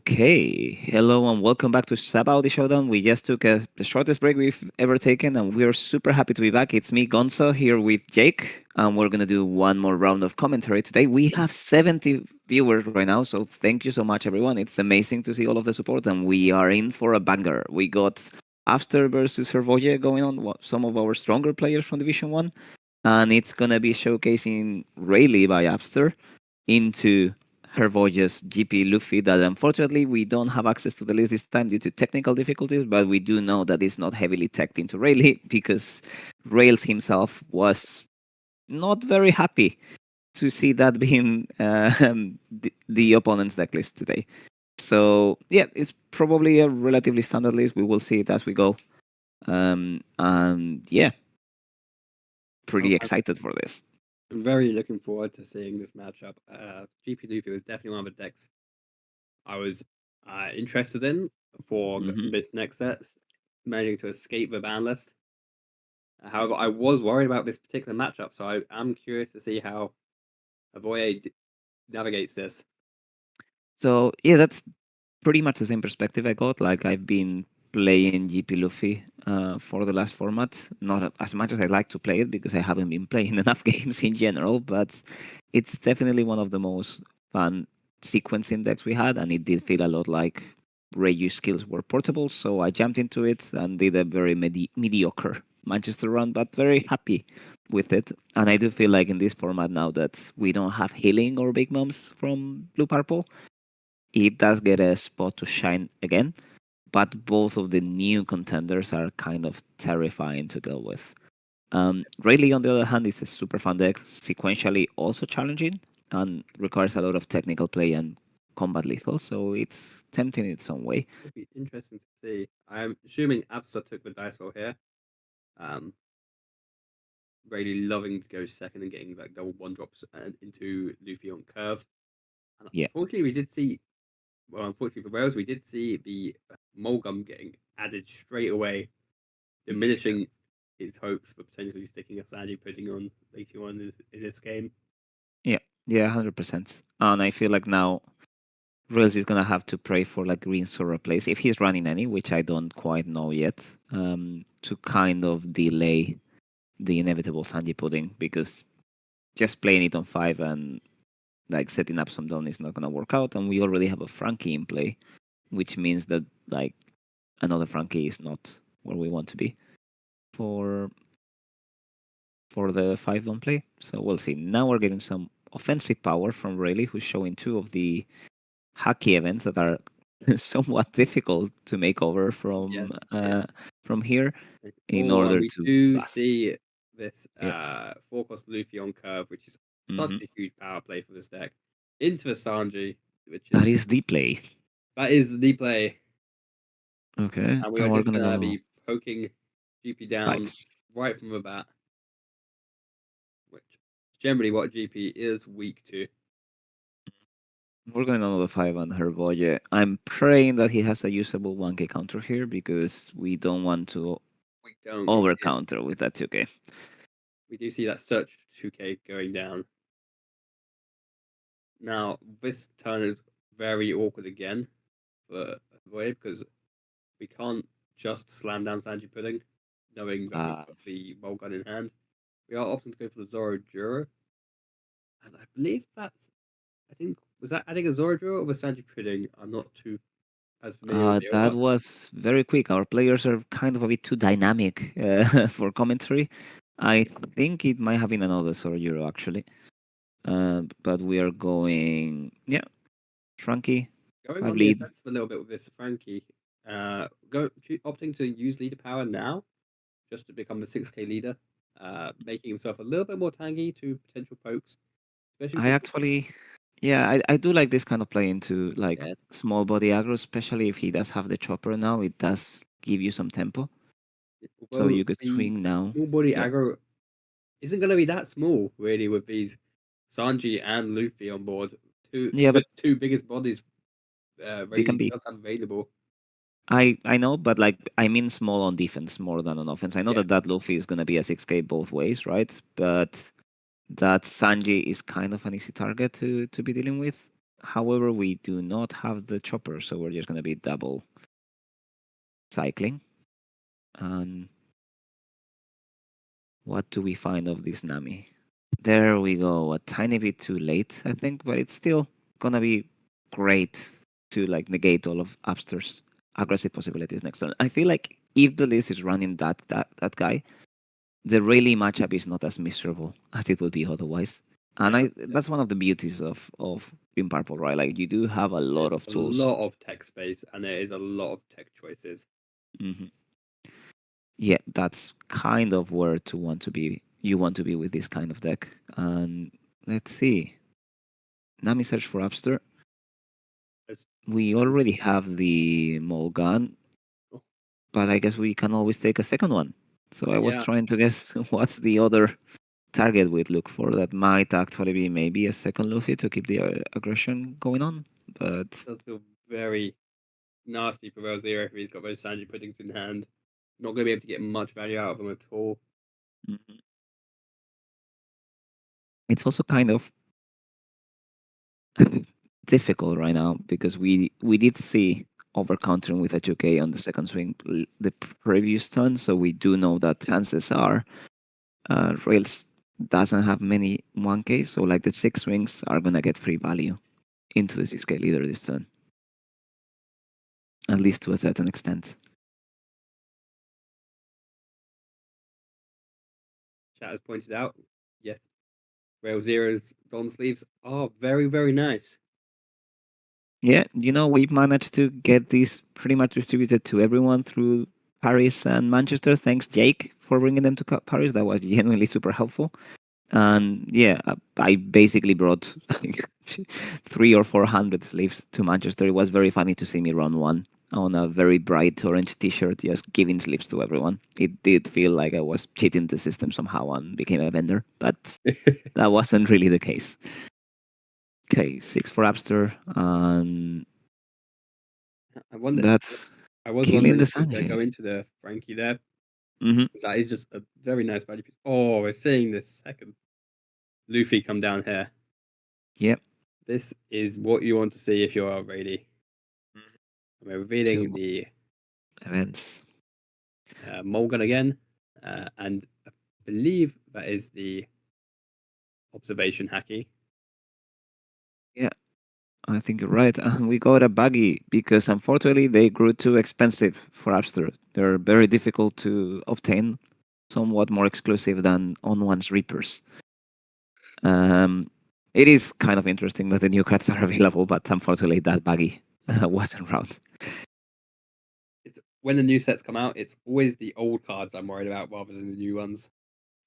Okay, hello and welcome back to Sabao the Showdown. We just took the shortest break we've ever taken, and we are super happy to be back. It's me, Gonzo, here with Jake, and we're gonna do one more round of commentary today. We have 70 viewers right now, so thank you so much, everyone. It's amazing to see all of the support, and we are in for a banger. We got After versus Hervoje going on, some of our stronger players from Division One, and it's gonna be showcasing Rayleigh by After into her voyage's GP Luffy that unfortunately we don't have access to the list this time due to technical difficulties, but we do know that it's not heavily teched into Rayleigh because Rails himself was not very happy to see that being the opponent's decklist today. So yeah, it's probably a relatively standard list. We will see it as we go. And yeah, Oh, pretty I'm excited for this. very looking forward to seeing this matchup. GP Luffy was definitely one of the decks I was interested in for Hmm. this next set, managing to escape the ban list. However, I was worried about this particular matchup, so I am curious to see how Avoye navigates this. So yeah, that's pretty much the same perspective I got. Like I've been playing GP Luffy for the last format, not as much as I like to play it because I haven't been playing enough games in general. But it's definitely one of the most fun sequencing decks we had, and it did feel a lot like Rayu's skills were portable. So I jumped into it and did a very mediocre Manchester run, but very happy with it. And I do feel like in this format now that we don't have healing or big moms from Blue Purple, it does get a spot to shine again, but both of the new contenders are kind of terrifying to deal with. Rayleigh, on the other hand, is a super fun deck, sequentially also challenging, and requires a lot of technical play and combat lethal, so it's tempting in its own way. It'd be interesting to see. I'm assuming Absa took the dice roll here. Um, really loving to go second and getting like double one drops into Luffy on curve. And Yeah, unfortunately, we did see. Well, unfortunately for Rails, we did see the Mulgum getting added straight away, diminishing his hopes for potentially sticking a Sanji pudding on later on in this game. yeah, yeah, 100%. And I feel like now Rails is gonna have to pray for like Green Sora plays if he's running any, which I don't quite know yet, to kind of delay the inevitable Sanji pudding because just playing it on 5 and like setting up some down is not going to work out, and we already have a Frankie in play, which means that like another Frankie is not where we want to be for the 5 down play. So we'll see. Now we're getting some offensive power from Rayleigh, who's showing two of the hacky events that are somewhat difficult to make over Yes, from here in although order we to do pass. see this Yeah. four cost Luffy on curve, which is such Hmm. a huge power play for this deck, into the Sanji, which That is is the play. that is the play, Okay, and we are and we're just gonna gonna go be poking GP down fives. right from the bat, which is generally what GP is weak to. We're going on the 5 on Hervoye. I'm praying that he has a usable 1k counter here because we don't want to We don't. over counter with that 2k. We do see that search 2K going down. Now, this turn is very awkward again for Void because we can't just slam down Sanji Pudding, knowing that we've Uh, got the bolt gun in hand. We are opting to go for the Zoro Juro, and I believe that's. I think was that adding a Zoro Juro or the Sanji Pudding? I'm not too as familiar with the that art. was very quick. Our players are kind of a bit too dynamic for commentary. I think it might have been another sort of Euro actually. But we are going, yeah, Frankie, Going 5 on the lead. offensive a little bit with this Frankie, opting to use leader power now just to become the 6K leader, making himself a little bit more tanky to potential pokes, especially I because actually, yeah, I do like this kind of play into like yeah, small body aggro, especially if he does have the chopper now. It does give you some tempo. So although you could the swing now. small body Yeah. aggro isn't going to be that small, really, with these Sanji and Luffy on board, Yeah, the but two biggest bodies they can Rayleigh be. does have available. I know, but like I mean small on defense more than on offense. I know Yeah, that Luffy is gonna be a 6k both ways, right? But that Sanji is kind of an easy target to be dealing with. However, we do not have the chopper, so we're just going to be double cycling. And what do we find of this Nami? There we go. A tiny bit too late, I think, but it's still gonna be great to like negate all of Upster's aggressive possibilities next turn. I feel like if the list is running that guy, the Rayleigh matchup is not as miserable as it would be otherwise. And Yeah, that's one of the beauties of Green Purple, right? Like you do have a lot there's of a tools. lot of tech space and there is a lot of tech choices. Hmm. Yeah, that's kind of where to want to be. You want to be with this kind of deck. And let's see. Nami search for Upster. It's, We already have the Mulgan, oh, but I guess we can always take a second one. So I was yeah, trying to guess what's the other target we'd look for that might actually be maybe a second Luffy to keep the aggression going on. But does feel very nasty for Railz0 if he's got those Sanji puddings in hand. Not going to be able to get much value out of them at all. Mhm. It's also kind of difficult right now because we did see over countering with a 2K on the second swing the previous turn, so we do know that chances are Rails doesn't have many 1K, so like the six swings are gonna get free value into the 6K leader this turn, at least to a certain extent. Chat has pointed out, yes, Railz0's Don sleeves are very, very nice. Yeah, we've managed to get these pretty much distributed to everyone through Paris and Manchester. Thanks, Jake, for bringing them to Paris. That was genuinely super helpful. And yeah, I basically brought like 300 or 400 sleeves to Manchester. It was very funny to see me run one on a very bright orange T-shirt, just giving sleeves to everyone. It did feel like I was cheating the system somehow and became a vendor, but that wasn't really the case. Okay, six for Abster, and I wonder. that's I was killing wondering the if he was going to Sanji. go into the Frankie there. Hmm. 'Cause that is just a very nice value piece. Oh, we're seeing this second Luffy come down here. Yep. This is what you want to see if you're Rayleigh. We're revealing Two the events. Mulgan again, and I believe that is the observation hacky. Yeah, I think you're right. And we got a buggy because unfortunately they grew too expensive for Appster. They're very difficult to obtain, somewhat more exclusive than on one's Reapers. Um, it is kind of interesting that the new cards are available, but unfortunately that buggy wasn't around. It's when the new sets come out, it's always the old cards I'm worried about rather than the new ones.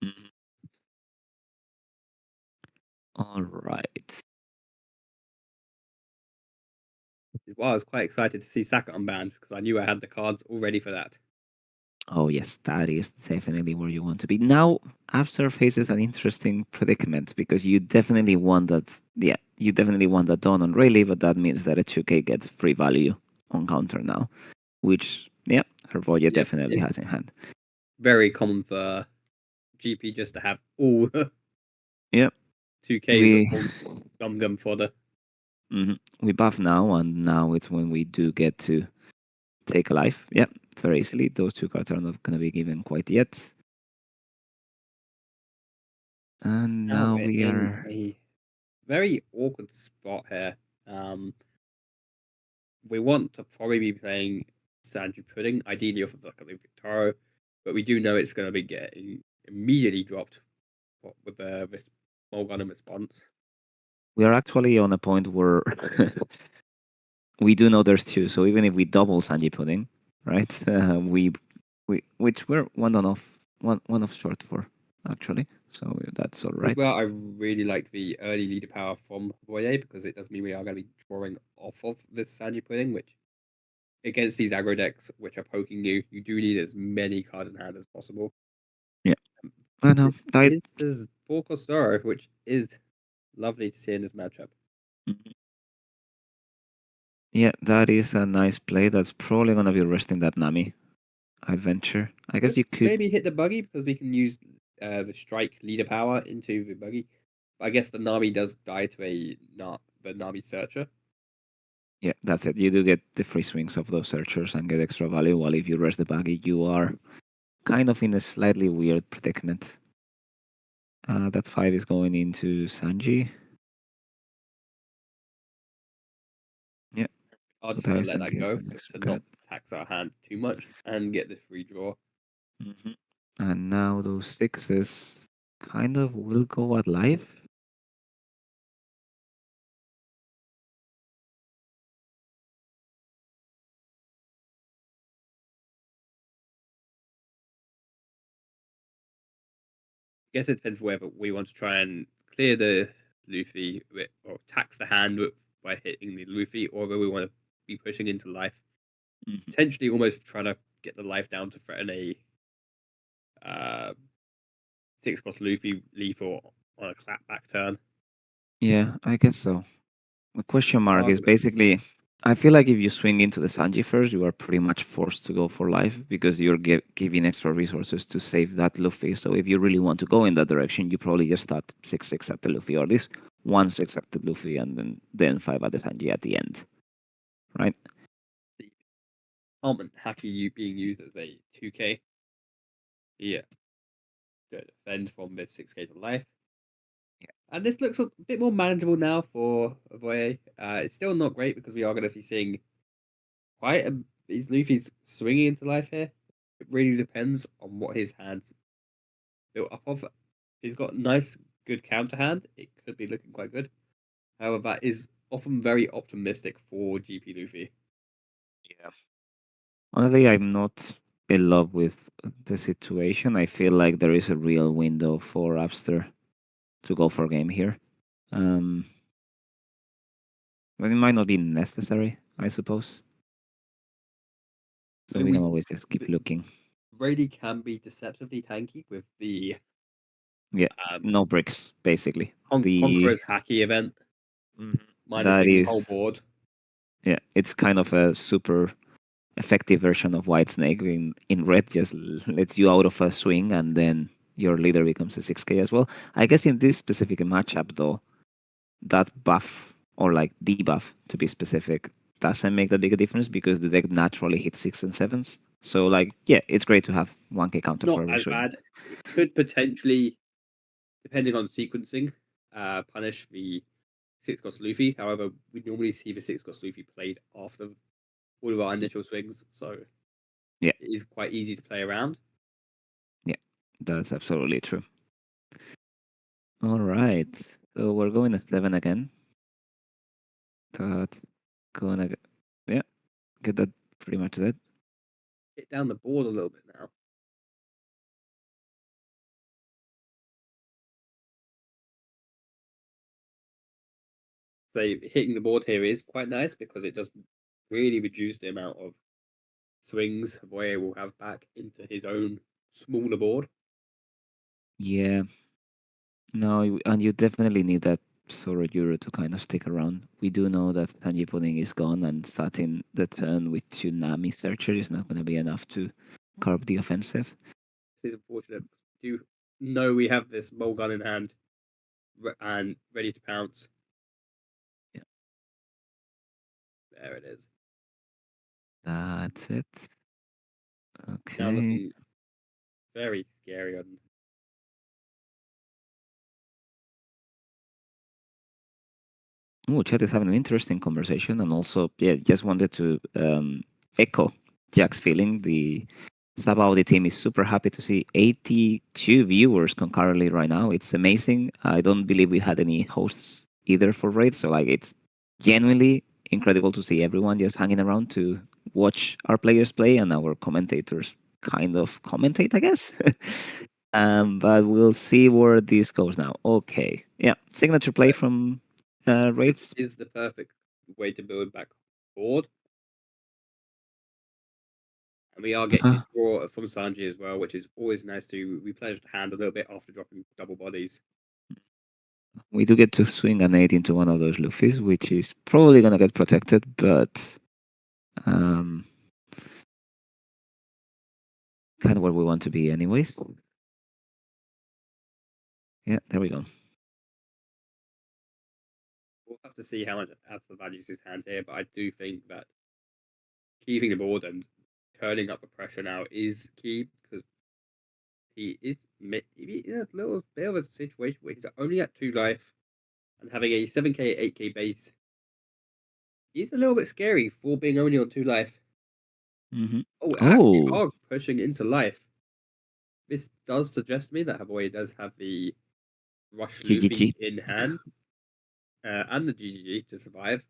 Mhm. All right. Well, I was quite excited to see Saka unbanned because I knew I had the cards all ready for that. Oh yes, that is definitely where you want to be. Now, Absar faces an interesting predicament because you definitely want that. Yeah, you definitely want that done on Rayleigh, but that means that a 2K gets free value on counter now, which yeah, her Voya Yep, definitely it's has in hand. very common for GP just to have all Yeah, 2Ks we on Gum Gum fodder. we buff now, and now it's when we do get to take a life. Yeah, very easily. Those two cards are not going to be given quite yet, and Now now we're we in are. a very awkward spot here. Um, we want to probably be playing Sanji Pudding, ideally off of like a Victoro, but we do know it's going to be getting immediately dropped with this Morgana response. We are actually on a point where we do know there's two. So even if we double Sanji Pudding, right? We which we're one off short for actually. So that's all As well, right. I really like the early leader power from Voyer because it does mean we are going to be drawing off of this Sanji Pudding, which against these aggro decks which are poking you, you do need as many cards in hand as possible. Yeah, I know. This is the Four Star, which is lovely to see in this matchup. Mhm. Yeah, that is a nice play. That's probably gonna be resting that Nami adventure. I guess Could you could. maybe hit the buggy because we can use the strike leader power into the buggy. But I guess the Nami does die to a not the Nami Searcher. Yeah, that's it. You do get the free swings of those searchers and get extra value, while if you rest the baggy, you are kind of in a slightly weird predicament. That 5 is going into Sanji. Yeah, I'll just kind of let Horizon that gives go the just next to not card. tax our hand too much and get this free draw. And now those 6s kind of will go at life. I guess it depends whether we want to try and clear the Luffy or tax the hand by hitting the Luffy, or whether we want to be pushing into life, potentially almost trying to get the life down to threaten a uh, 6 cost Luffy lethal on a clapback turn. Yeah, I guess so. The question mark is Argument. basically, I feel like if you swing into the Sanji first, you are pretty much forced to go for life because you're giving extra resources to save that Luffy. So if you really want to go in that direction, you probably just start 6-6 at the Luffy, or at least 1-6 at the Luffy, and then 5 at the Sanji at the end, right? The Almond Haki being used as a 2k. Yeah. To defend from this 6k to life. And this looks a bit more manageable now for Avoye. It's still not great because we are going to be seeing quite a. Is Luffy's swinging into life here? It really depends on what his hand's built up of. If he's got nice, good counter hand, it could be looking quite good. However, that is often very optimistic for GP Luffy. Yeah. Honestly, I'm not in love with the situation. I feel like there is a real window for Abster to go for game here. Um, but it might not be necessary, I suppose. I So mean, we can we always just keep looking. Rayleigh can be deceptively tanky with the Yeah, um, no bricks, basically. The Conqueror's Haki event, Mhm. That minusing the whole is, board. yeah, it's kind of a super effective version of White Snake. In red, just lets you out of a swing, and then your leader becomes a 6k as well. I guess in this specific matchup, though, that buff, or like debuff to be specific, doesn't make that big a difference because the deck naturally hits 6 and 7s. So, like, yeah, it's great to have 1k counter for Not every as swing. bad. It could potentially, depending on sequencing, punish the 6 cost Luffy. However, we normally see the 6 cost Luffy played after all of our initial swings, so it Yeah, is quite easy to play around. yeah, that's absolutely true. All right, so we're going to 7 again. That's gonna, yeah, get that pretty much that. Hit down the board a little bit now. So hitting the board here is quite nice because it does really reduce the amount of swings Voye will have back into his own smaller board. Yeah, no, and you definitely need that Soro Euro to kind of stick around. We do know that Tanji Pudding is gone, and starting the turn with Tsunami Searcher is not going to be enough to curb the offensive. This is unfortunate. We do know we have this bowl gun in hand and ready to pounce. Yeah. There it is. That's it. Now Okay. looking very scary on. Oh, chat is having an interesting conversation, and also, yeah, just wanted to echo Jack's feeling. The Sabaudi team is super happy to see 82 viewers concurrently right now. It's amazing. I don't believe we had any hosts either for Raid, so like it's genuinely incredible to see everyone just hanging around to watch our players play and our commentators kind of commentate, I guess. But we'll see where this goes now. Okay, yeah, signature play from This Raids. is the perfect way to build back board. And we are getting Uh, this draw from Sanji as well, which is always nice to replenish the hand a little bit after dropping double bodies. we do get to swing an 8 into one of those Luffys, which is probably gonna get protected, but um, kind of where we want to be, anyways. Yeah, there we go. have to see how much absolute values his hand here, but I do think that keeping the board and turning up the pressure now is key because he in a little bit of a situation where he's only at 2 life and having a 7k, 8k base is a little bit scary for being only on 2 life. Hmm. Oh, actually, Oh, are pushing into life. This does suggest to me that Hawaii does have the Rush Luffy GGG. in hand and the GGG to survive,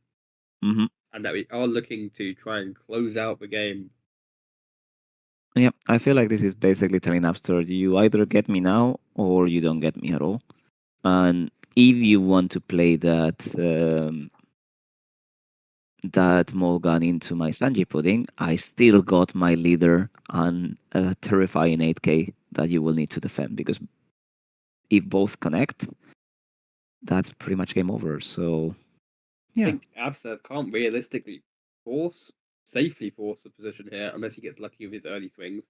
Hmm. and that we are looking to try and close out the game. Yeah, I feel like this is basically telling Napster, you either get me now or you don't get me at all. And if you want to play that Mulgan into my Sanji pudding, I still got my leader and a terrifying 8k that you will need to defend because if both connect, that's pretty much game over. So I yeah, think Absa can't realistically safely force a position here unless he gets lucky with his early swings.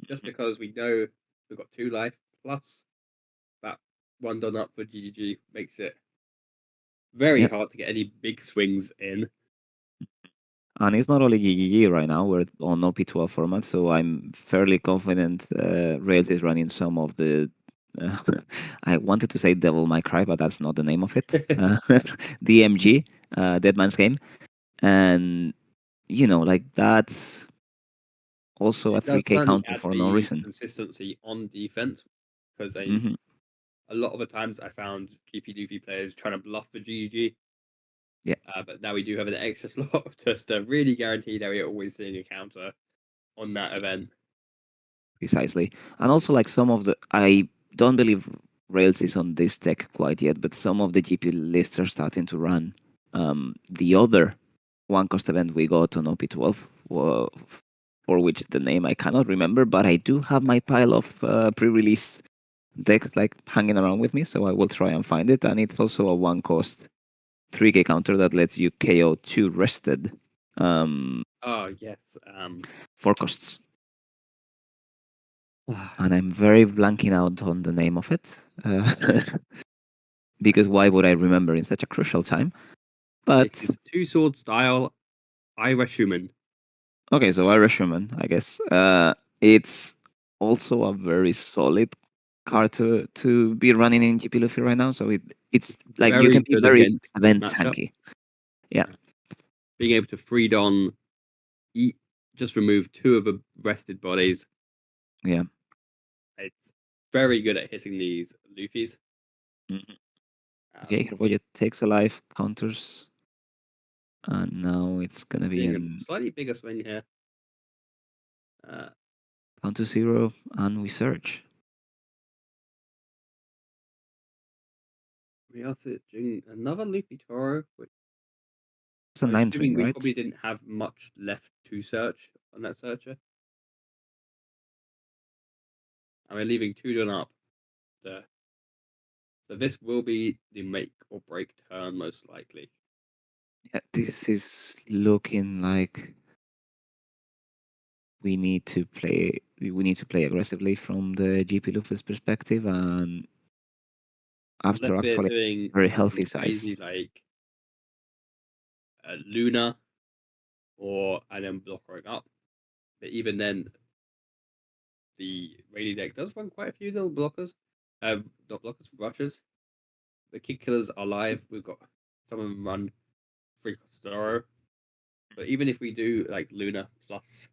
Just because we know we've got 2 life plus that one done up for GGG makes it very yeah. hard to get any big swings in. And it's not only GGG right now, we're on OP12 format, so I'm fairly confident Rails is running some of the. Uh, I wanted to say Devil May Cry, but that's not the name of it. DMG, Dead Man's Game. And, like that's also a It does 3k certainly counter add for no the reason. consistency on defense because Hmm. a lot of the times I found GP Luffy players trying to bluff for GG, Yeah, but now we do have an extra slot just to really guarantee that we're always seeing a counter on that event. precisely. And also, like some of the. I don't believe Rails is on this deck quite yet, but some of the GP lists are starting to run the other one cost event we got on OP12, for which the name I cannot remember, but I do have my pile of pre-release decks like hanging around with me, so I will try and find it. And it's also a one cost 3k counter that lets you KO two rested Oh yes, 4 costs. And I'm very blanking out on the name of it. Because why would I remember in such a crucial time? it But is two sword style Irishman. okay, so Irishman, I guess. It's also a very solid card to be running in GP Luffy right now. So it's like you can Very be good very against this event matchup. tanky. Yeah, Being able to free Don, eat, just remove 2 of the rested bodies. yeah. It's very good at hitting these Luffy's. Mhm. Okay, Um, here Voyage takes a life, counters, and now it's gonna be Seeing a an slightly bigger swing here. Uh, down to 0, and we search. we are searching another Luffy Toro, which It's a I'm 9 assuming swing, we right? probably didn't have much left to search on that searcher. And we're leaving 2 done up there. So this will be the make or break turn, most likely. Yeah, this is looking like we need to play aggressively from the GP Luffy's perspective, and after Unless we're actually doing very something healthy crazy size. like Luna or and then blockering up. But even then, the Rayleigh deck does run quite a few little blockers. Not blockers, rushers. The kick killers are live. We've got some of them run free Storrow. But even if we do like Luna plus,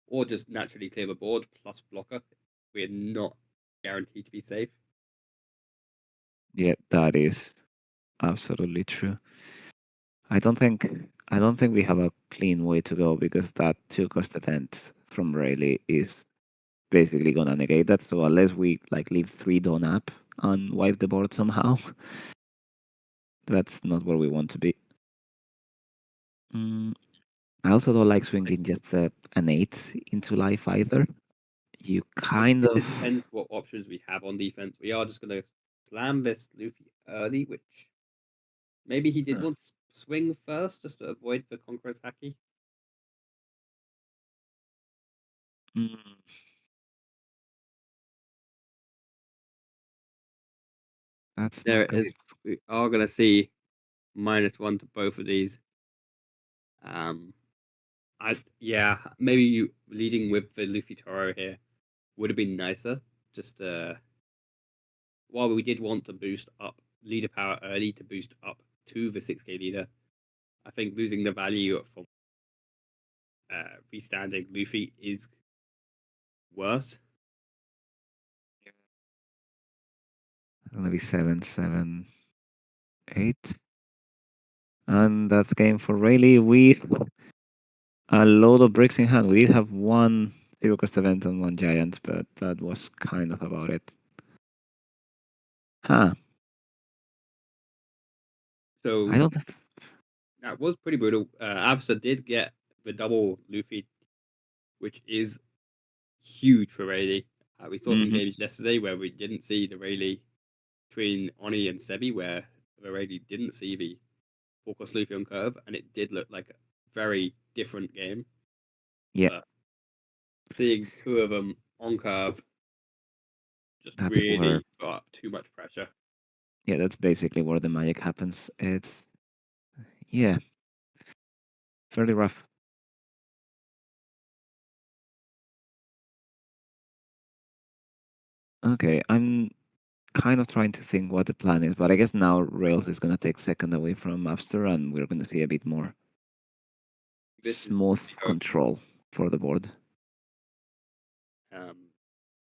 or just naturally clear the board plus blocker, we're not guaranteed to be safe. Yeah, that is absolutely true. I don't think I don't think we have a clean way to go because that 2 cost event from Rayleigh is basically gonna negate that. So unless we like leave 3 done up and wipe the board somehow, that's not where we want to be. Mm, I also don't like swinging just an 8 into life either. You I kind guess of it depends what options we have on defense. We are just going to slam this Luffy early, which maybe he did Huh. want to swing first just to avoid the Conqueror's Haki. Mm, that's There not it gonna is. We are going to see -1 to both of these. Maybe you leading with the Luffy Toro here would have been nicer. Just while we did want to boost up leader power early to boost up to the 6K leader, I think losing the value from restanding Luffy is worse. Gonna be 7-7-8. And that's game for Rayleigh with a load of bricks in hand. We did have one Zero Cost event and one Giant, but that was kind of about it. Huh. So I don't. that was pretty brutal. Absa did get the double Luffy, which is huge for Rayleigh. We saw some Mhm. games yesterday where we didn't see the Rayleigh between Oni and Sebi, where the Rayleigh didn't see the four cost Luffy on curve, and it did look like a very different game. Yeah, But seeing two of them on curve just that's where. really got too much pressure. Yeah, that's basically where the magic happens. It's yeah, fairly rough. Okay, I'm kind of trying to think what the plan is, but I guess now Rails is gonna take second away from Mapster, and we're gonna see a bit more This is smooth what we hope. control for the board.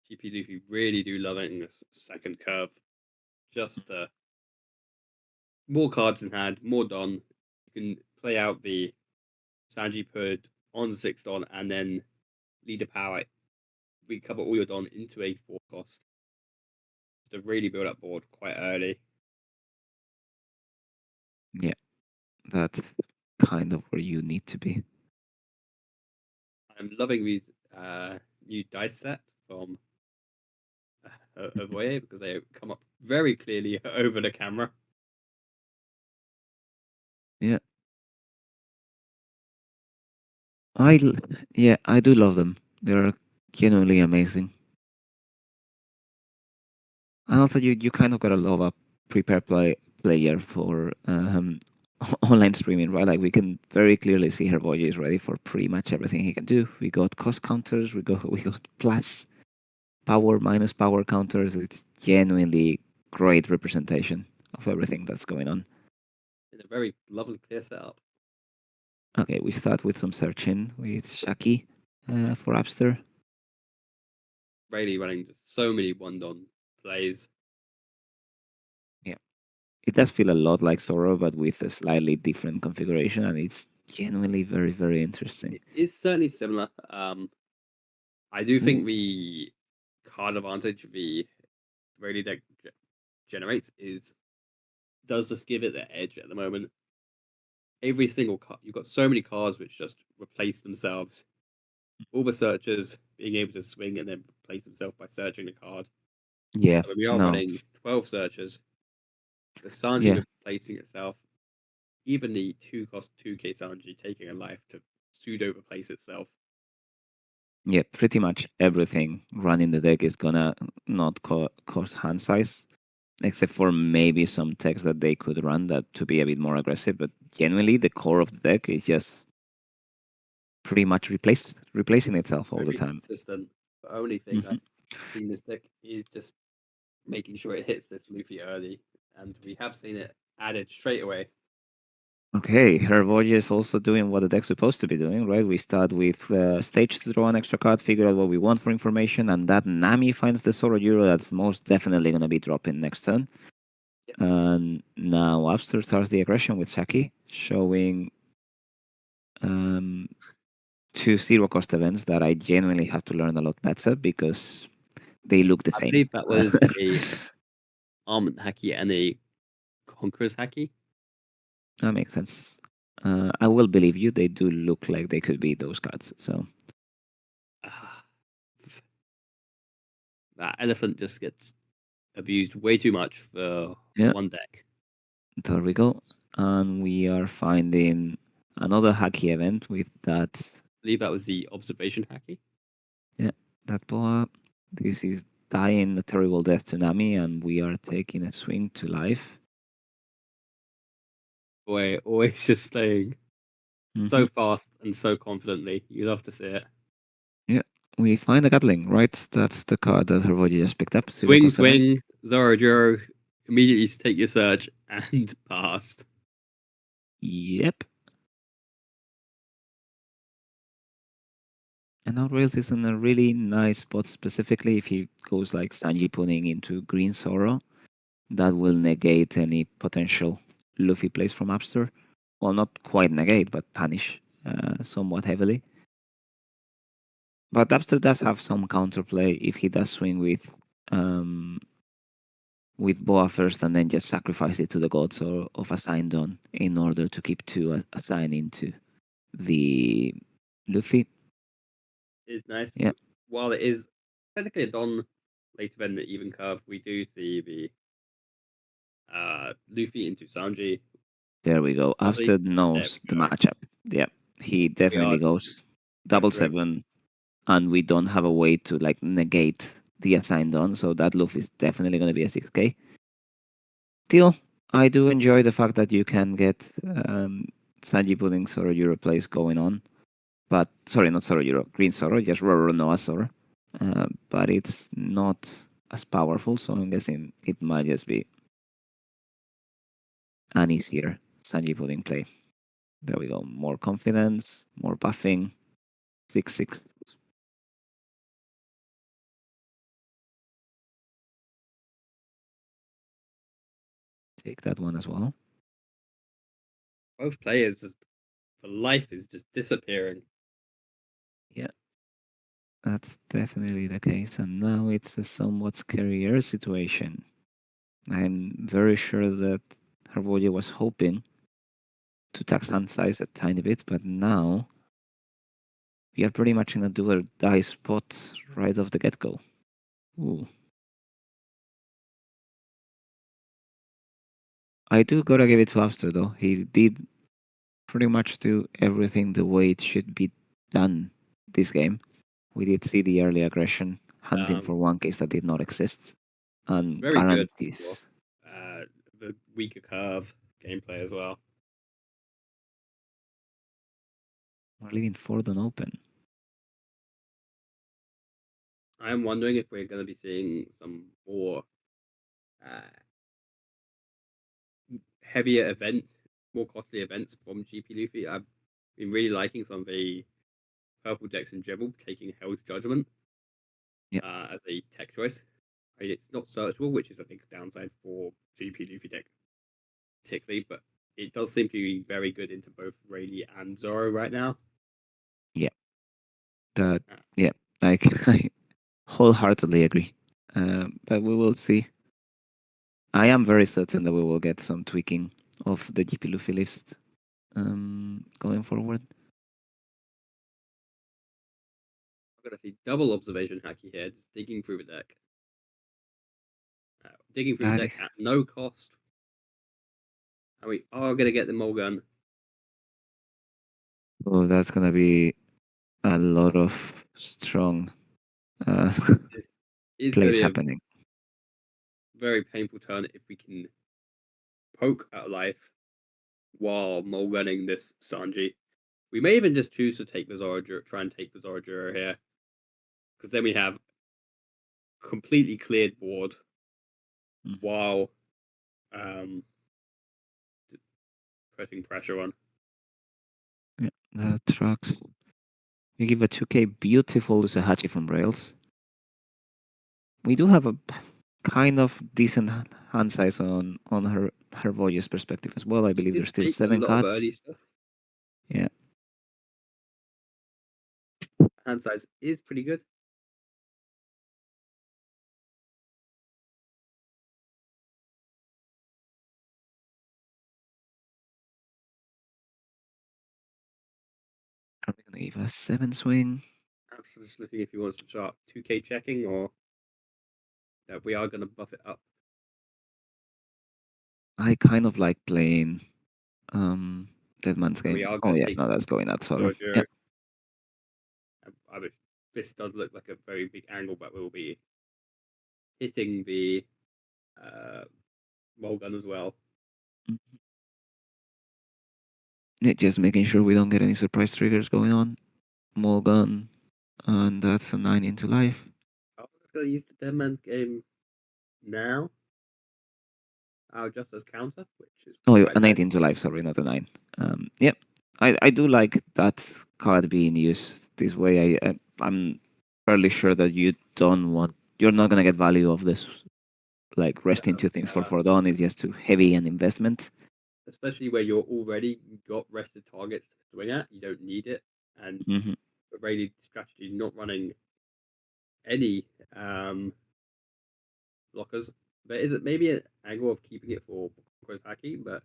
GP Luffy really do love it in this second curve. Just more cards in hand, more Don. You can play out the Sanji Pud on 6 Don and then leader power, recover all your Don into a 4 cost to really build up board quite early. Yeah, that's kind of where you need to be. I'm loving these new dice set from Avoye because they come up very clearly over the camera. Yeah, I yeah, I do love them. They're genuinely amazing. And also, you kind of gotta love a prepared player for online streaming, right? Like we can very clearly see her boy is ready for pretty much everything he can do. We got cost counters, we got plus power minus power counters. It's genuinely great representation of everything that's going on. In a very lovely clear setup. Okay, we start with some searching with Shaki for Appster. Rayleigh running just so many one Don plays. Yeah, it does feel a lot like Zoro, but with a slightly different configuration, and it's genuinely very, very interesting. It is certainly similar. I do think Ooh. the card advantage the Rayleigh deck generates is does just give it the edge at the moment. Every single card, you've got so many cards which just replace themselves. All the searchers being able to swing and then replace themselves by searching the card. Yeah, So we are no, running 12 searchers. The Sanji yeah, replacing itself. Even the 2 cost 2K Sanji taking a life to pseudo replace itself. yeah, pretty much everything running the deck is gonna not cost hand size, except for maybe some text that they could run that to be a bit more aggressive. But genuinely, the core of the deck is just pretty much replacing itself all the Very time. consistent. The only thing Hmm. I've seen this deck is just making sure it hits this Luffy early. And we have seen it added straight away. Okay, her voyage is also doing what the deck's supposed to be doing, right? We start with stage to draw an extra card, figure out what we want for information, and that Nami finds the Zoro Euro that's most definitely going to be dropping next turn. Yep. And now Upster starts the aggression with Saki, showing um, two zero cost events that I genuinely have to learn a lot better because they look the I same. believe that was a Armament Haki and a Conqueror's Haki. That makes sense. I will believe you. They do look like they could be those cards. So Ah, that elephant just gets abused way too much for yeah, one deck. there we go. And we are finding another hacky event with that. I believe that was the Observation Haki. Yeah, that boa. This is dying a terrible death to Nami, and we are taking a swing to life. Boy, always just playing Hmm. so fast and so confidently. You love to see it. Yeah, we find a Gatling, right? That's the card that Hervoji just picked up. Zero Swing, cost 7. swing, Zoro, immediately take your search and pass. Yep. And now Rails is in a really nice spot, specifically if he goes like Sanji Pudding into Green Zoro. That will negate any potential Luffy plays from Upster. Well, not quite negate, but punish somewhat heavily. But Upster does have some counterplay if he does swing um, with Boa first and then just sacrifice it to the gods or of Assign Dawn in order to keep 2 assign into the Luffy. It's nice. Yeah, While it is technically a Don late event at even curve, we do see the Luffy into Sanji. there we go. Lovely. Upster There knows we the go. matchup. Yeah, he We definitely are goes double factoring. 7, and we don't have a way to like negate the assigned on, so that Luffy is definitely going to be a 6k. Still, I do enjoy the fact that you can get Sanji Pudding Zoro Euro plays going on, but sorry, not Zoro Euro, Green Zoro, just Roro Noah Zoro, but it's not as powerful, so I'm guessing it might just be an easier Sanji Pudding play. There we go, more confidence, more buffing, 6-6. Take that one as well. Both players just for life is just disappearing. Yeah, that's definitely the case. And now it's a somewhat scarier situation. I'm very sure that Hervoja was hoping to tax hand size a tiny bit, but now we are pretty much in a do or die spot right off the get go. Ooh. I do gotta give it to Abster though. He did pretty much do everything the way it should be done this game. We did see the early aggression, hunting for one case that did not exist, and Very good for guarantees. the weaker curve gameplay as well. We're leaving Fordon open. I'm wondering if we're going to be seeing some more uh, heavier events, more costly events from GP Luffy. I've been really liking some of the purple decks in general, taking Hell's Judgment Yeah, as a tech choice. I mean, it's not searchable, which is a big downside for GP Luffy deck, particularly, but it does seem to be very good into both Rayleigh and Zoro right now. yeah, that, Uh, yeah, I wholeheartedly agree. But we will see. I am very certain that we will get some tweaking of the GP Luffy list going forward. I'm going to see double observation hacky here, just digging through the deck. Digging through the That, deck at no cost. And we are going to get the Mulgun. oh, that's gonna be a lot of strong uh, This is going to plays be a happening. very painful turn if we can poke at life while Mulgunning this Sanji. We may even just choose to take the Zoro, try and take the Zoro here. Because then we have completely cleared board Mm. while um, putting pressure on. Yeah, that tracks. You give a 2k beautiful Usahachi from Rails. We do have a kind of decent hand size on her Voyage's perspective as well. I He believe did there's still take a 7 lot of early cards. stuff. Yeah, Hand size is pretty good. are we gonna give a 7 swing? I'm just looking if he wants to start 2K checking or that we are going to buff it up. I kind of like playing Dead Man's So we Game. are Oh going to yeah, take no, that's going at Zoro. Zoro. Yep. This does look like a very big angle, but we'll be hitting the Mulgun as well. Yeah, just making sure we don't get any surprise triggers going on. Morgan, and that's a 9 into life. I'm just gonna use the Dead Man's Game now. Just as counter, which is Oh, quite an 8 nice. into life, sorry, not a 9. Yep. I do like that card being used this way. I'm fairly sure that you're not going to get value of this, like resting two things for Uh, Fordon is just too heavy an investment. Especially where you're already got rested targets to swing at, you don't need it. And Hmm. the Rayleigh strategy not running any blockers. But is it maybe an angle of keeping it for Chris Haki? But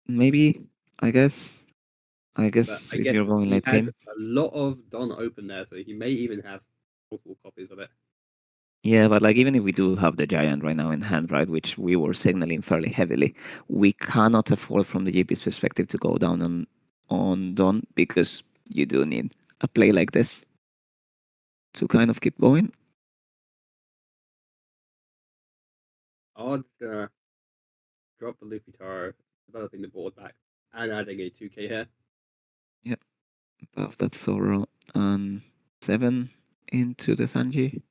Maybe, I guess. I I guess if you're guess going he late had game. a lot of Don open there, so he may even have multiple copies of it. Yeah, but like even if we do have the giant right now in hand, right, which we were signaling fairly heavily, we cannot afford from the GP's perspective to go down on Don because you do need a play like this to kind of keep going. I'll just drop the Luffy Taro, developing the board back, and adding a 2K here. Yeah, above that Sorrow and 7 into the Sanji,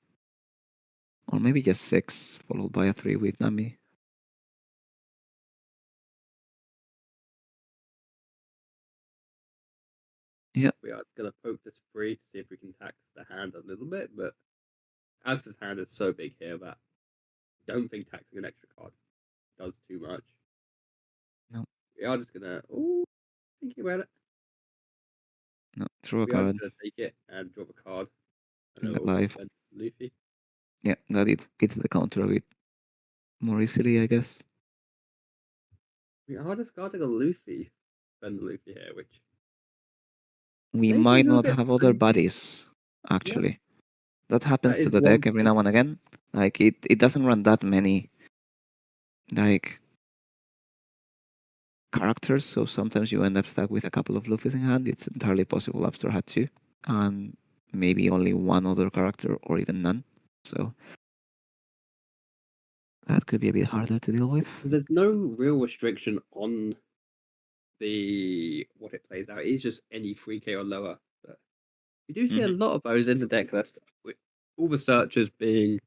or maybe just 6 followed by a 3 with Nami. Yeah, We are going to poke this free to see if we can tax the hand a little bit, but Abs's hand is so big here that I don't think taxing an extra card does too much. no, We are just going to, oh, thinking about it, no, throw a we are just card, going to take it and drop a card, and swing then that we'll live. spend Luffy. Yeah, that it hits the counter a bit more easily, I guess. We are discarding a Luffy, spend the Luffy here, which We makes me might feel a not bit have other funky. bodies, Yeah, actually. That that happens to is the one deck every thing. now and again. Like it doesn't run that many like characters, so sometimes you end up stuck with a couple of Luffy's in hand. It's entirely possible Upster had two, and maybe only one other character or even none. So that could be a bit harder to deal with. Because there's no real restriction on the what it plays out. It's just any 3K or lower. But we do see a Hmm. lot of those in the deck list, with all the searches being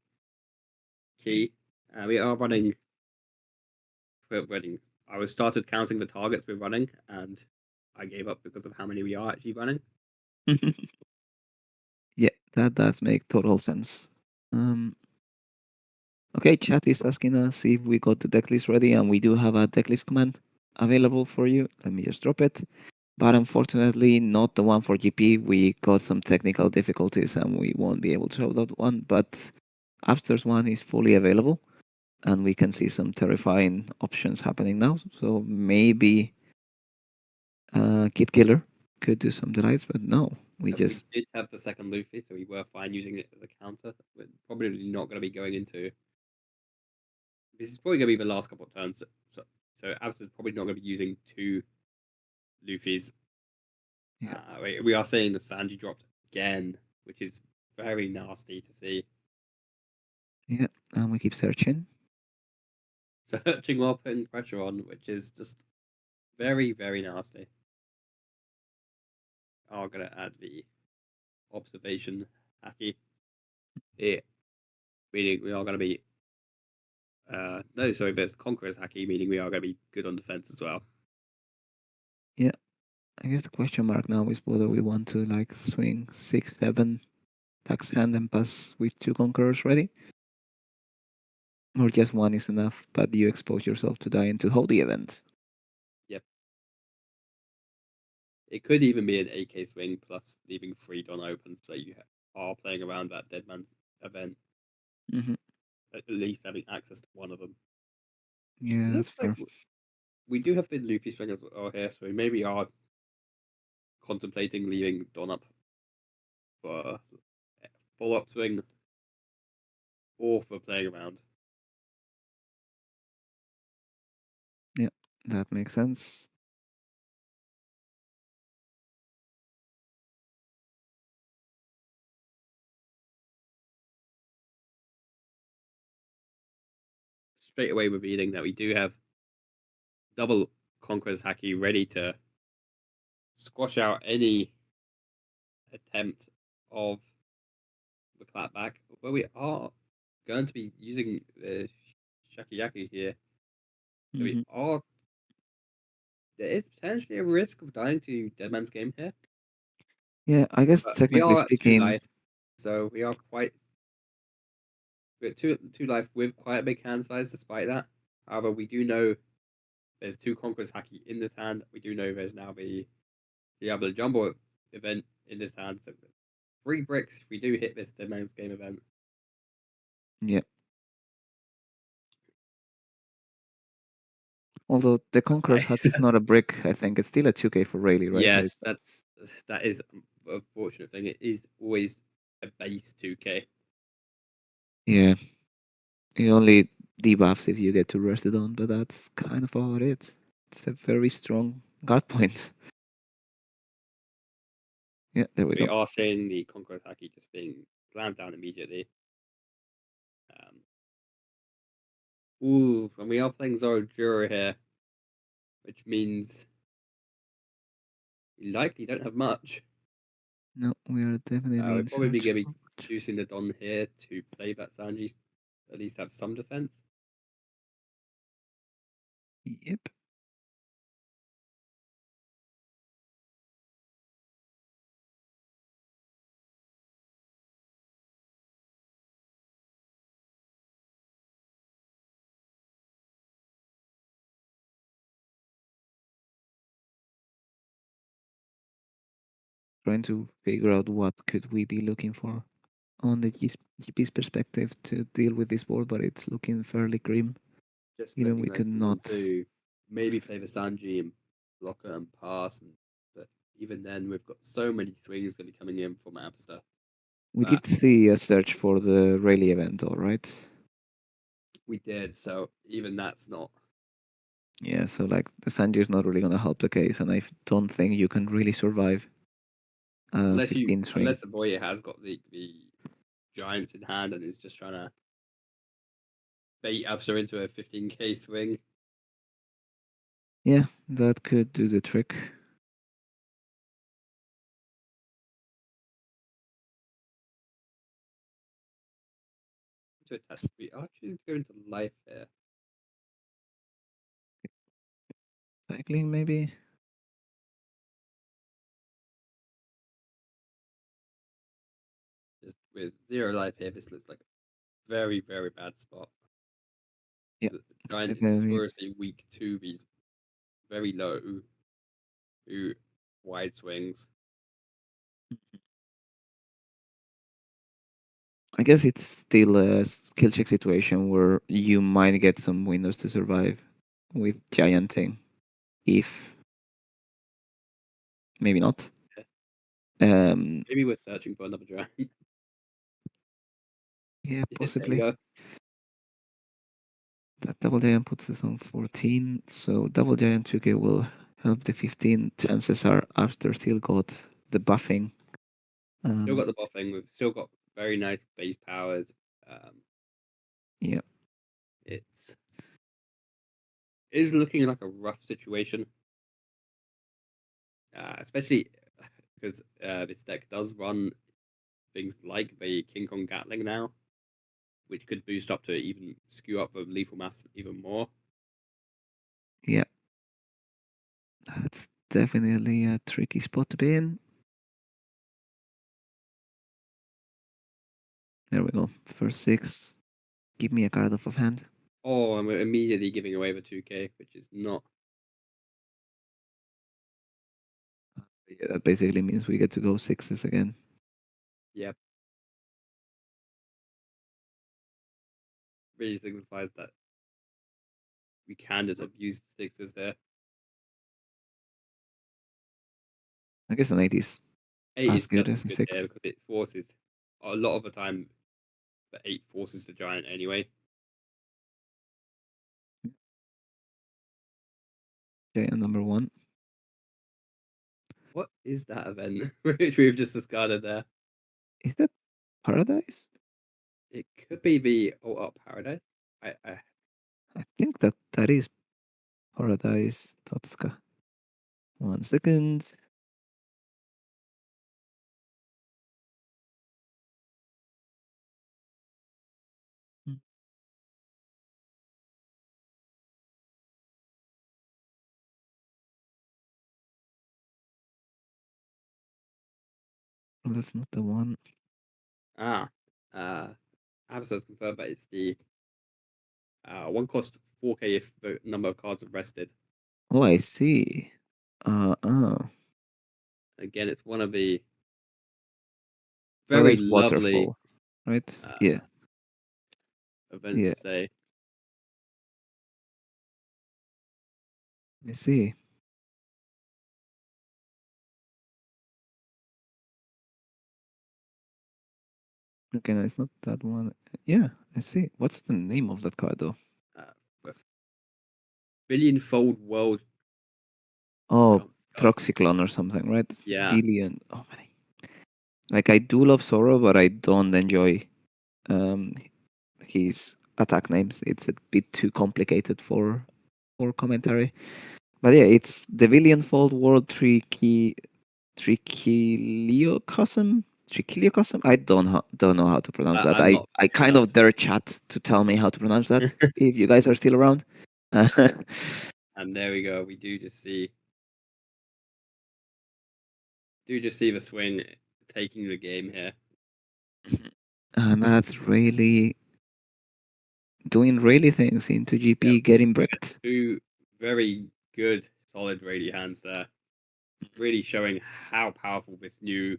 key. We are running. We're running. I was started counting the targets we're running, and I gave up because of how many we are actually running. Yeah, that does make total sense. Um, okay, chat is asking us if we got the deck list ready, and we do have a deck list command available for you. Let me just drop it. But unfortunately, not the one for GP. We got some technical difficulties and we won't be able to show that one. But After's one is fully available and we can see some terrifying options happening now. So maybe Kid Killer could do some delights, but no, we And we just. did have the second Luffy, so we were fine using it as a counter. We're probably not going to be going into. This is probably going to be the last couple of turns. So Abs is probably not going to be using two Luffy's. Yeah, We are seeing the Sanji dropped again, which is very nasty to see. yeah, and we keep searching. Searching while putting pressure on, which is just very, very nasty. I'm going to add the observation hacky here, meaning we are going to be. No, sorry, there's Conqueror's hacky, meaning we are going to be good on defense as well. Yeah, I guess the question mark now is whether we want to like swing 6, 7, tax hand and pass with two conquerors ready, or just one is enough, but you expose yourself to dying to hold the event. Yep. It could even be an AK swing plus leaving 3 Don open so you are playing around that dead man's event, Hmm. at least having access to one of them. Yeah, that's Looks like fair. we do have the Luffy swing as well here, so we maybe are contemplating leaving Don up for full up swing or for playing around. Yeah, that makes sense. Straight away revealing that we do have double Conqueror's Haki ready to squash out any attempt of the clapback. But we are going to be using the Shakiyaki here. So we Mhm. are. There is potentially a risk of dying to Dead Man's Game here. Yeah, I guess But we technically are at two speaking, life, so we are quite. We're at two life with quite a big hand size despite that. However, we do know there's two Conqueror's Haki in this hand. We do know there's now the Diablo Jumbo event in this hand. So 3 bricks if we do hit this Dead Man's Game event. yeah. Although the Conqueror's Hut Nice. is not a brick, I think it's still a 2K for Rayleigh, right? Yes, that is a fortunate thing. It is always a base 2K. Yeah, it only debuffs if you get to rest it on, but that's kind of all it is. It's a very strong guard point. Yeah, there we We go. are seeing the Conqueror Haki just being slammed down immediately. And we are playing Zoro Juro here, which means we likely don't have much. No, we are definitely We'll in probably be search going to for be much. juicing the Don here to play that Sanji, at least have some defense. Yep. Trying to figure out what could we be looking for on the GP's perspective to deal with this board, but it's looking fairly grim. Just Even looking we like could we want not. to maybe play the Sanji and block it and pass, but even then we've got so many swings going to be coming in from Abster. We did see a search for the Rayleigh event, all right. We did, so even that's not. Yeah, so like the Sanji is not really gonna help the case, and I don't think you can really survive a 15 swing. Unless the boy has got the giants in hand and is just trying to bait Abster into a 15k swing. Yeah, that could do the trick. To attack. We are choosing to go into life here. Cycling, maybe? Just with 0 life here, this looks like a very, very bad spot. Yeah, The giant is definitely. notoriously weak to these very low to wide swings. I guess it's still a skill check situation where you might get some windows to survive with gianting. If maybe not. Um, Maybe we're searching for another giant. yeah, There you possibly. go. That double giant puts us on 14, so double giant 2K will help the 15. Chances are Abster still got the buffing. Still Um, got the buffing. We've still got very nice base powers. Um, yeah, it's it is looking like a rough situation, especially because this deck does run things like the King Kong Gatling now, which could boost up to even skew up the lethal maths even more. yeah, that's definitely a tricky spot to be in. There we go. First 6. Give me a card off of hand. Oh, and we're immediately giving away the 2k, which is not. Yeah, that basically means we get to go 6s again. Yep. Really signifies that we can just abuse the sixes there. I guess an 8 is 8 as is good just as as a good there 6. because it forces a lot of the time. The 8 forces the giant anyway. Giant number 1. What is that event which we've just discarded there? Is that Paradise? It could be the Ult Up Paradise. I I think that is Paradise Totska. 1 second. Hmm, that's not the one. Ah, Absa's confirmed, but it's the one cost 4K if the number of cards are rested. Oh, I see. Uh. Again, it's one of the very Paradise lovely Waterfall, right? Yeah. uh, events Yeah. to say. I see. Okay, no, it's not that one. Yeah, I see. What's the name of that card though? Uh, Billionfold World. Oh, Oh, God. Troxiclone or something, right? Yeah, Villian. Oh my. Like I do love Zoro, but I don't enjoy um his attack names. It's a bit too complicated for commentary. But yeah, it's the Villianfold World Trichiliocosm. Trichiliocosm. I don't know how to pronounce that. I'm not I familiar kind enough. of dare chat to tell me how to pronounce that if you guys are still around. And there we go. We do just see the swing taking the game here. And that's really doing really things into Yeah, GP getting we got bricked. two very good, solid Rayleigh hands there. Really showing how powerful this new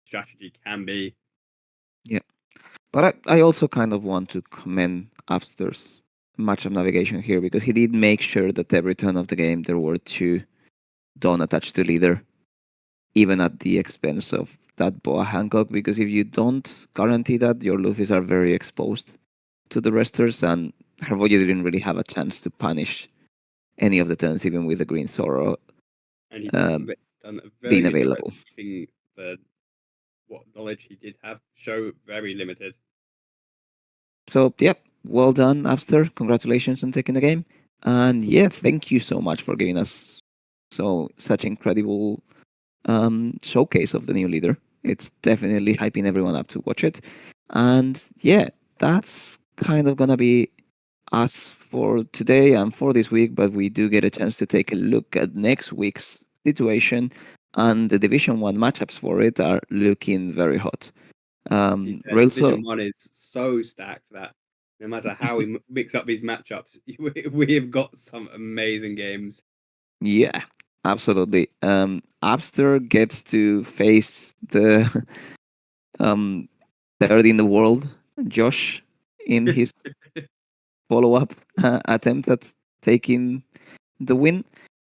strategy can be. Yeah. But I also kind of want to commend Upster's matchup navigation here because he did make sure that every turn of the game there were two Dawn attached to leader, even at the expense of that Boa Hancock. Because if you don't guarantee that, your Luffys are very exposed to the resters, and Hervoya didn't really have a chance to punish any of the turns, even with the Green Sorrow And he did um, done a very being good job at available. keeping the what knowledge he did have show very limited. So, yep, well done, Abster. Congratulations on taking the game. And yeah, thank you so much for giving us such incredible showcase of the new leader. It's definitely hyping everyone up to watch it. And yeah, that's kind of gonna be us for today and for this week. But we do get a chance to take a look at next week's situation, and the Division One matchups for it are looking very hot. Division Railz0, One is so stacked that no matter how we mix up these matchups, we have got some amazing games. yeah, absolutely. Abster gets to face the um, third in the world, Josh, in his follow-up attempt at taking the win.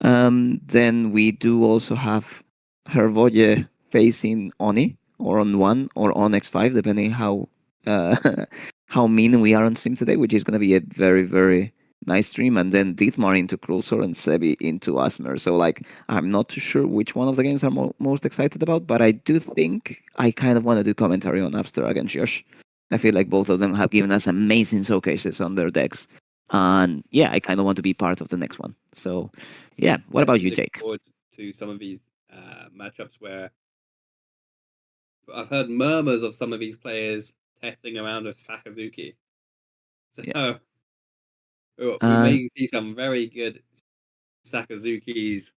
Then we do also have Hervoje facing Oni or on one or on X5, depending uh, how mean we are on Sim today, which is going to be a very nice stream. And then Dietmar into Cruiser and Sebi into Asmer. So like, I'm not too sure which one of the games I'm most excited about, but I do think I kind of want to do commentary on Abster against Josh. I feel like both of them have given us amazing showcases on their decks. And yeah, I kind of want to be part of the next one. So yeah, what about Definitely you, looking Jake? forward to some of these matchups where I've heard murmurs of some of these players testing around with Sakazuki. Yeah. So we Uh, may see some very good Sakazukis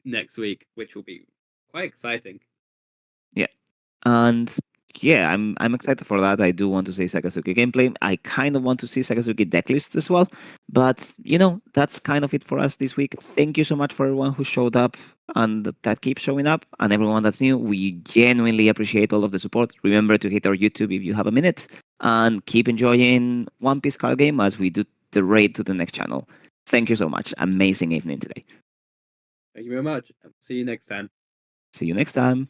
next week, which will be quite exciting. yeah. And yeah, I'm excited for that. I do want to see Sakazuki gameplay. I kind of want to see Sakazuki decklist as well. But that's kind of it for us this week. Thank you so much for everyone who showed up and that keeps showing up, and everyone that's new. We genuinely appreciate all of the support. Remember to hit our YouTube if you have a minute, and keep enjoying One Piece card game as we do the raid to the next channel. Thank you so much. Amazing evening today. Thank you very much. See you next time. See you next time.